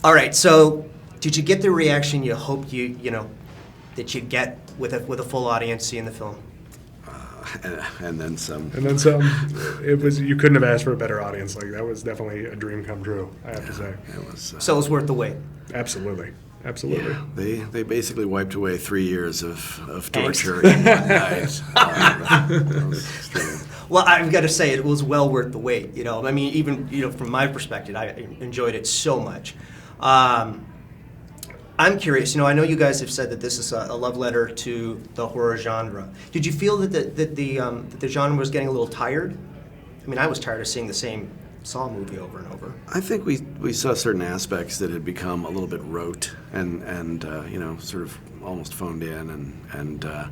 All right, so did you get the reaction you hoped that you'd get with a full audience seeing the film? And then some. And then some. You couldn't have asked for a better audience. Like, that was definitely a dream come true, I have to say. It was. So it was worth the wait. Absolutely. Absolutely. Yeah, they basically wiped away 3 years of torture in one night. That was extreme. Well, I've got to say, it was well worth the wait. I mean, even from my perspective, I enjoyed it so much. I'm curious. I know you guys have said that this is a love letter to the horror genre. Did you feel that the genre was getting a little tired? I mean, I was tired of seeing the same Saw movie over and over. I think we saw certain aspects that had become a little bit rote and sort of almost phoned in and that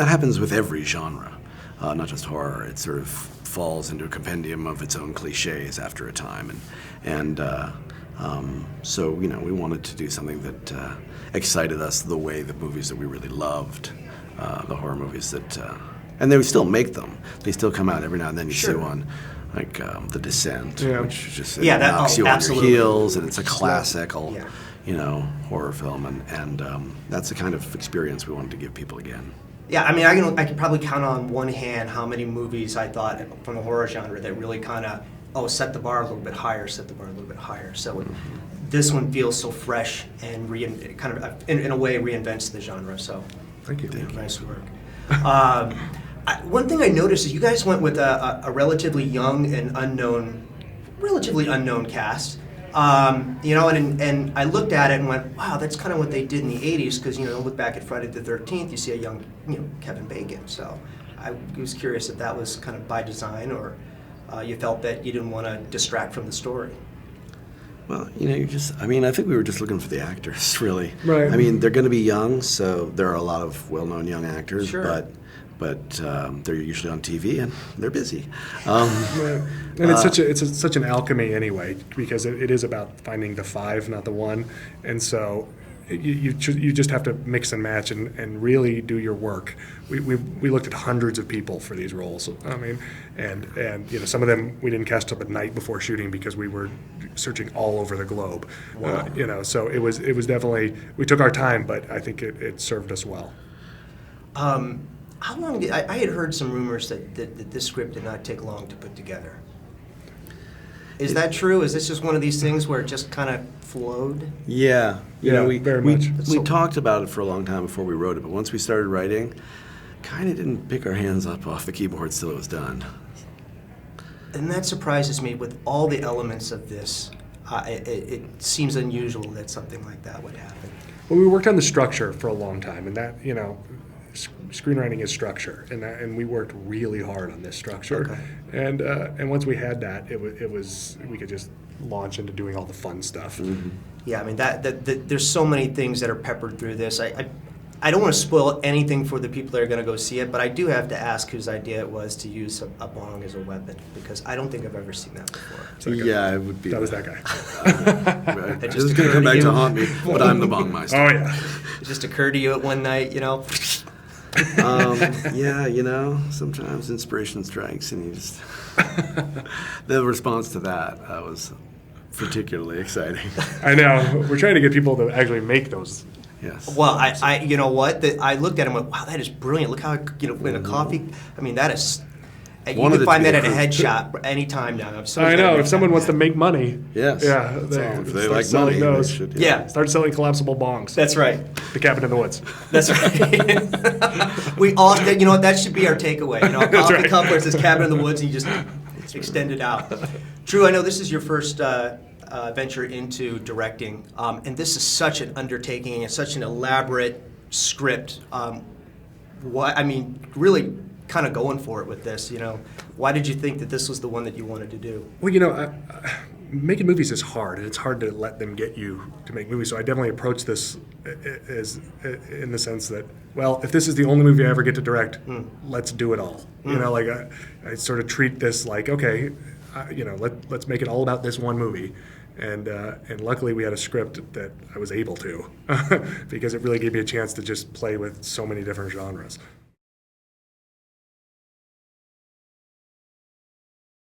happens with every genre, not just horror. It sort of falls into a compendium of its own cliches after a time, so we wanted to do something that excited us the way the movies that we really loved, the horror movies that. And they still make them. They still come out every now and then. You see one, like The Descent, which just knocks you on your heels, and it's a classical, horror film, and that's the kind of experience we wanted to give people again. Yeah, I mean, I could probably count on one hand how many movies I thought from the horror genre that really kind of set the bar a little bit higher, So this one feels so fresh and kind of in a way reinvents the genre. So thank you. Nice work. One thing I noticed is you guys went with a relatively young and relatively unknown cast. And I looked at it and went, wow, that's kind of what they did in the 80s, because, look back at Friday the 13th, you see a young, Kevin Bacon. So I was curious if that was kind of by design, or you felt that you didn't want to distract from the story. Well, I think we were just looking for the actors, really. Right. I mean, they're going to be young, so there are a lot of well-known young actors, sure. but they're usually on TV and they're busy. And it's such an alchemy anyway, because it is about finding the five, not the one, and so you just have to mix and match and really do your work. We looked at hundreds of people for these roles. I mean, and some of them we didn't cast up at night before shooting because we were searching all over the globe. Wow. So it was definitely, we took our time, but I think it served us well. How long I had heard some rumors that this script did not take long to put together. Is that true? Is this just one of these things where it just kind of flowed? Yeah. Very much. We talked about it for a long time before we wrote it, but once we started writing, kind of didn't pick our hands up off the keyboard till it was done. And that surprises me with all the elements of this. It seems unusual that something like that would happen. Well, we worked on the structure for a long time, and that, screenwriting is structure, and we worked really hard on this structure. Okay. And once we had that, it was we could just launch into doing all the fun stuff. Mm-hmm. Yeah, I mean that there's so many things that are peppered through this. I don't want to spoil anything for the people that are going to go see it, but I do have to ask whose idea it was to use a bong as a weapon, because I don't think I've ever seen that before. Yeah, it would be. That was that guy. This is going to come back to haunt me, but I'm the bong meister. Oh yeah. It just occurred to you at one night, Sometimes inspiration strikes, and you just the response to that was particularly exciting. I know. We're trying to get people to actually make those. Yes. Well, I you know what? I looked at him and went, wow, that is brilliant. Look how, in a coffee, I mean, that is, you can find that at a head shop anytime now. I know. If someone wants to make money, yes. Yeah, if they start like selling money, those. they should, yeah. Start selling collapsible bongs. That's right. The Cabin in the Woods. That's right. We all, that should be our takeaway. A coffee cup where it says Cabin in the Woods, and you just extend it out. Drew, I know this is your first venture into directing, and this is such an undertaking and such an elaborate script. Really kind of going for it with this, Why did you think that this was the one that you wanted to do? Well, making movies is hard, and it's hard to let them get you to make movies. So I definitely approach this as in the sense that, well, if this is the only movie I ever get to direct, let's do it all. I sort of treat this like, okay, let's make it all about this one movie. And luckily we had a script that I was able to because it really gave me a chance to just play with so many different genres.